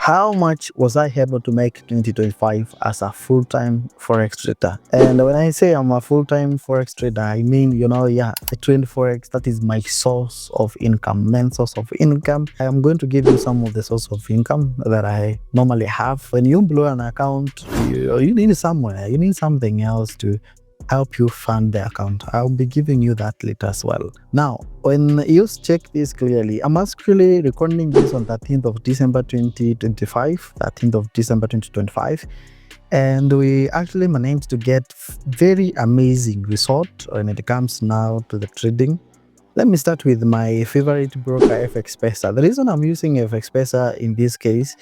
How much was I able to make 2025 as a full-time Forex trader? And when I say I'm a full-time Forex trader, I mean, I trade Forex. That is my source of income, main source of income. I am going to give you some of the source of income that I normally have. When you blow an account, you need somewhere, you need something else to help you fund the account. I'll be giving you that later as well. Now, when you check this clearly, I'm actually recording this on 13th of December 2025, 13th of December 2025, and we actually managed to get very amazing result when it comes now to the trading. Let me start with my favorite broker, FXPesa. The reason I'm using FXPesa in this case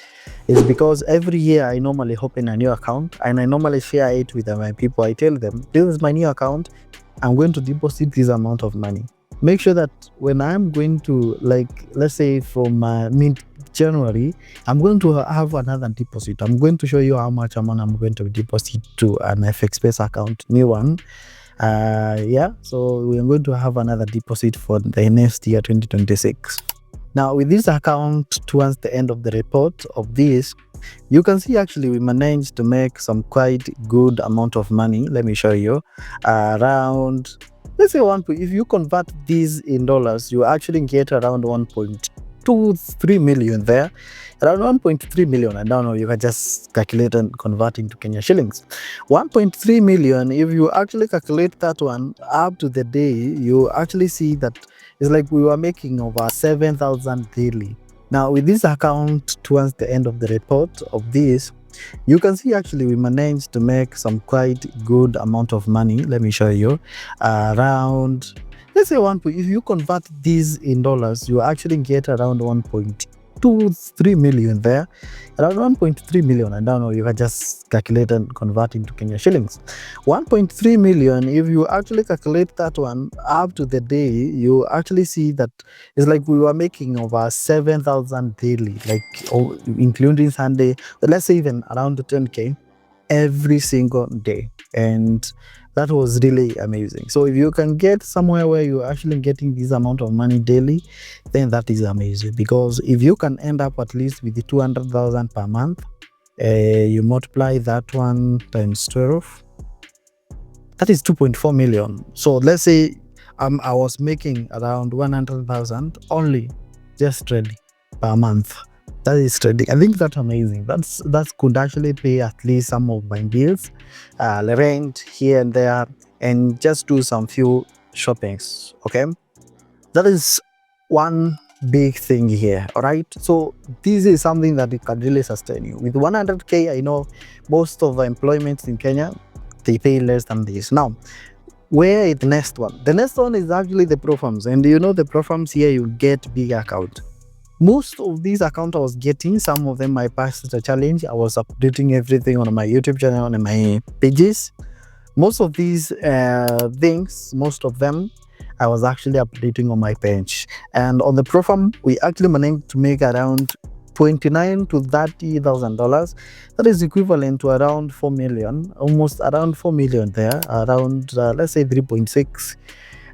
is because every year I normally open a new account and I normally share it with my people. I tell them, this is my new account. I'm going to deposit this amount of money. Make sure that when I'm going to, let's say from mid-January, I'm going to have another deposit. I'm going to show you how much amount I'm going to deposit to an FXPesa account, new one. So we're going to have another deposit for the next year 2026. Now with this account, towards the end of the report of this, you can see actually we managed to make some quite good amount of money. Let me show you. Around, let's say if you convert these in dollars, you actually get around 1.23 million there. Around 1.3 million, I don't know, you can just calculate and convert into Kenya shillings. 1.3 million, if you actually calculate that one up to the day, you actually see that it's like we were making over 7,000 daily. Now with this account, towards the end of the report of this, you can see actually we managed to make some quite good amount of money. Let me show you. Around, let's say if you convert these in dollars, you actually get around 1.23 million there. Around 1.3 million, I don't know, you can just calculate and convert into Kenya shillings. 1.3 million, if you actually calculate that one up to the day, you actually see that it's like we were making over 7,000 daily, including Sunday, let's say even around 10K every single day. And that was really amazing. So if you can get somewhere where you're actually getting this amount of money daily, then that is amazing. Because if you can end up at least with the 200,000 per month, you multiply that one times 12, that is 2.4 million. So let's say I was making around 100,000 only just trading per month. That is trading. I think that's amazing. That could actually pay at least some of my bills, rent here and there, and just do some few shoppings. Okay, that is one big thing here. All right, so this is something that it can really sustain you. With 100K, I know most of the employments in Kenya, they pay less than this. Now, where is the next one? The next one is actually the pro firms, and the pro firms here, you get big account. Most of these accounts I was getting, some of them I passed the challenge. I was updating everything on my YouTube channel, on my pages. Most of these things, most of them, I was actually updating on my page. And on the pro farm, we actually managed to make around $29,000 to $30,000. That is equivalent to around 4 million, almost around 4 million there, around let's say 3.6,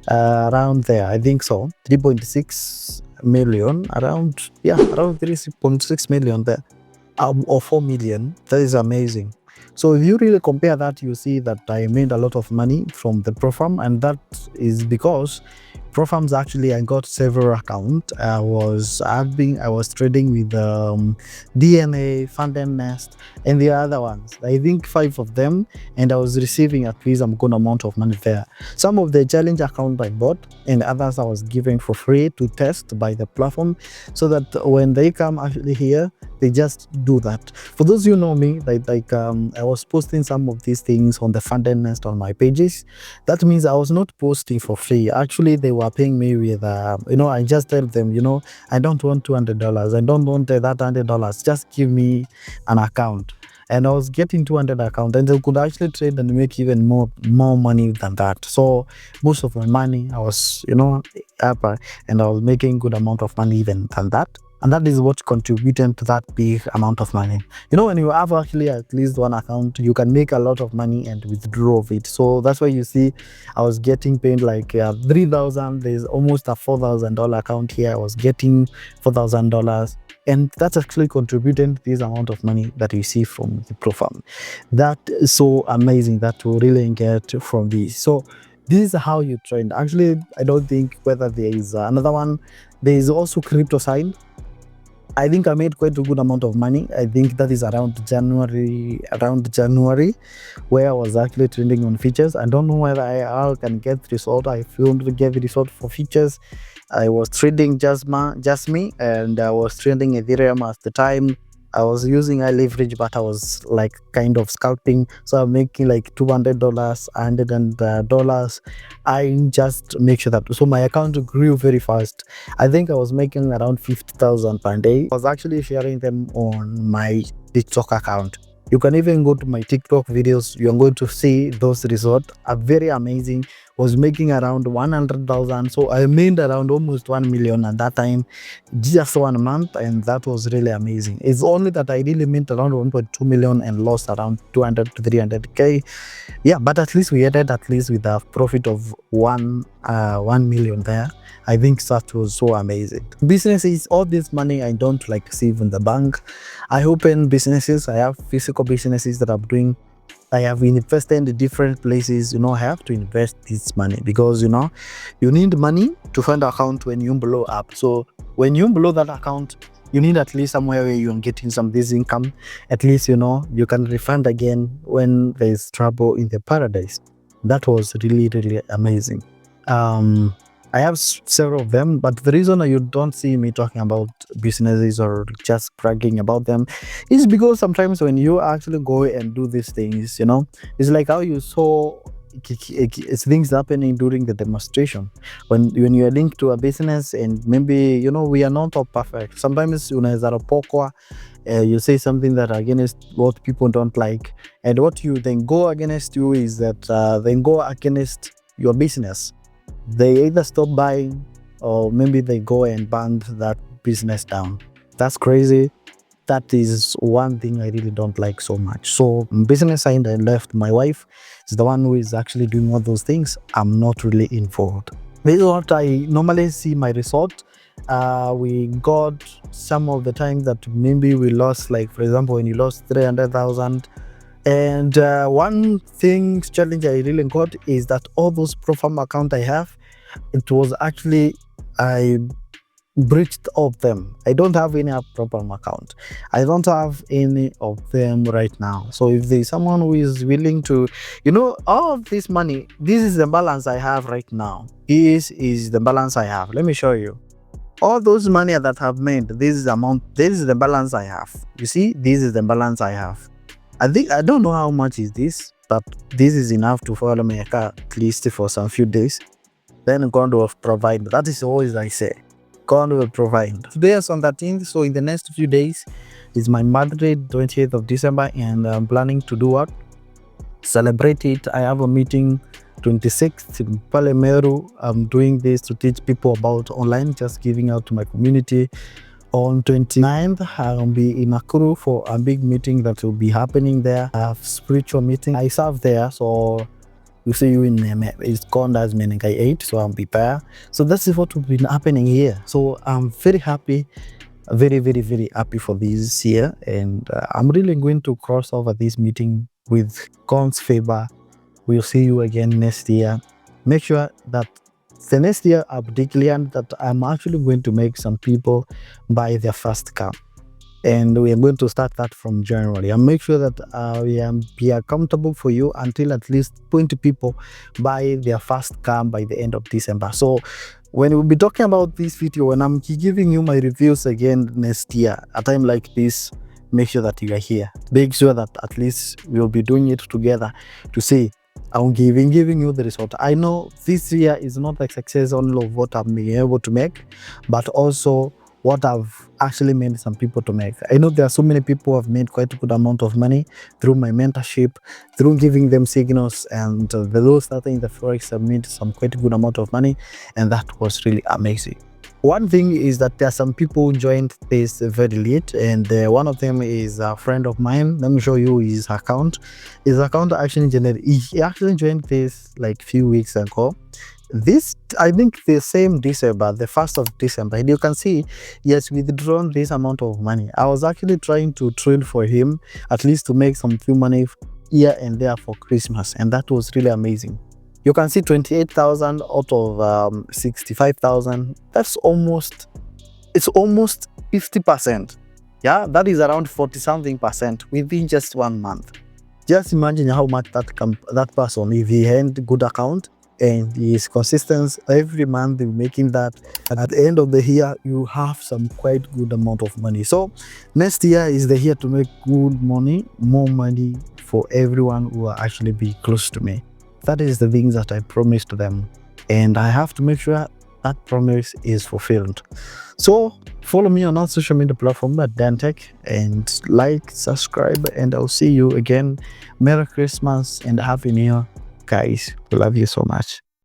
around there, I think so, 3.6 million, around 3.6 million there, or 4 million. That is amazing. So if you really compare that, you see that I made a lot of money from the pro farm, and that is because pro farms actually I got several accounts. I was trading with DNA, Fund and Nest, and the other ones. I think 5 of them, and I was receiving at least a good amount of money there. Some of the challenge accounts I bought, and others I was giving for free to test by the platform, so that when they come actually here, they just do that. For those you know me, I was posting some of these things on the Fund and Nest on my pages. That means I was not posting for free. Actually, they were paying me with, I just tell them, I don't want $200. I don't want that $100. Just give me an account. And I was getting 200 accounts, and they could actually trade and make even more money than that. So most of my money, I was, up, and I was making good amount of money even than that. And that is what contributed to that big amount of money. When you have actually at least one account, you can make a lot of money and withdraw of it. So that's why you see I was getting paid like 3,000. There's almost a $4,000 account here. I was getting $4,000 and that's actually contributing this amount of money that you see from the profile. That is so amazing that we really get from this. So this is how you trend. Actually, I don't think whether there is another one. There is also crypto side. I think I made quite a good amount of money. I think that is around January, where I was actually trending on features. I don't know whether I can get result. I filmed to get the result for features. I was trading Jasmine, and I was trading Ethereum at the time. I was using high leverage, but I was like kind of scalping. So I'm making like $200, $100. I just make sure that, so my account grew very fast. I think I was making around 50,000 per day. I was actually sharing them on my TikTok account. You can even go to my TikTok videos. You're going to see those results are very amazing. Was making around 100,000. So I made around almost 1 million at that time, just 1 month. And that was really amazing. It's only that I really made around 1.2 million and lost around 200 to 300K. Yeah, but at least we ended at least with a profit of 1 million there. I think that was so amazing. Businesses, all this money I don't like save in the bank. I open businesses. I have physical businesses that I'm doing. I have invested in different places. I have to invest this money because you need money to fund an account when you blow up. So when you blow that account, you need at least somewhere where you're getting some of this income. At least you can refund again when there's trouble in the paradise. That was really, really amazing. I have several of them, but the reason you don't see me talking about businesses or just bragging about them is because sometimes when you actually go and do these things, it's like how you saw it's things happening during the demonstration. When you are linked to a business and maybe, we are not all perfect. Sometimes, you say something that against what people don't like, and what you then go against you is that then go against your business. They either stop buying or maybe they go and burn that business down. That's crazy. That is one thing I really don't like so much. So business side, I left. My wife is the one who is actually doing all those things. I'm not really involved. This is what I normally see my result. We got some of the time that maybe we lost, like for example, when you lost 300,000. And one thing challenge I really got is that all those pro farm account I have, it was actually I breached of them. I don't have any pro farm account. I don't have any of them right now. So if there's someone who is willing to, all of this money, this is the balance I have right now. This is the balance I have. Let me show you. All those money that I've made, this is the amount, this is the balance I have. You see, this is the balance I have. I don't know how much is this, but this is enough to follow my car at least for some few days. Then God will provide. That is always I say. God will provide. Today is on 13th, so in the next few days is my birthday, 28th of December, and I'm planning to do what? Celebrate it. I have a meeting 26th in Palemeru. I'm doing this to teach people about online, just giving out to my community. On 29th, I'll be in Nakuru for a big meeting that will be happening there. I have spiritual meeting. I serve there, so you see you in it's called as Menengai 8, so I'll be there. So that's what will be happening here. So I'm very happy, very, very, very happy for this year, and I'm really going to cross over this meeting with God's favor. We'll see you again next year. Make sure that the next year I've declared that I'm actually going to make some people buy their first car. And we are going to start that from January. And make sure that we be accountable for you until at least 20 people buy their first car by the end of December. So when we'll be talking about this video, when I'm giving you my reviews again next year, a time like this, make sure that you are here. Make sure that at least we'll be doing it together to say, I'm giving you the result. I know this year is not a success only of what I've been able to make, but also what I've actually made some people to make. I know there are so many people who have made quite a good amount of money through my mentorship, through giving them signals, and those starting in the Forex have made some quite a good amount of money, and that was really amazing. One thing is that there are some people who joined this very late, and one of them is a friend of mine. Let me show you his account. His account actually he actually joined this like few weeks ago. this, I think the same December, the 1st of December, and you can see he has withdrawn this amount of money. I was actually trying to trade for him, at least to make some few money here and there for Christmas, and that was really amazing. You can see 28,000 out of 65,000. That's almost, it's almost 50%. Yeah, that is around 40 something percent within just 1 month. Just imagine how much that person, if he had good account and he is consistent every month making that, at the end of the year you have some quite good amount of money. So next year is the year to make good money, more money for everyone who are actually be close to me. That is the things that I promised them, and I have to make sure that promise is fulfilled. So follow me on all social media platforms at Dantech, and like, subscribe, and I'll see you again. Merry Christmas and Happy New Year, guys. We love you so much.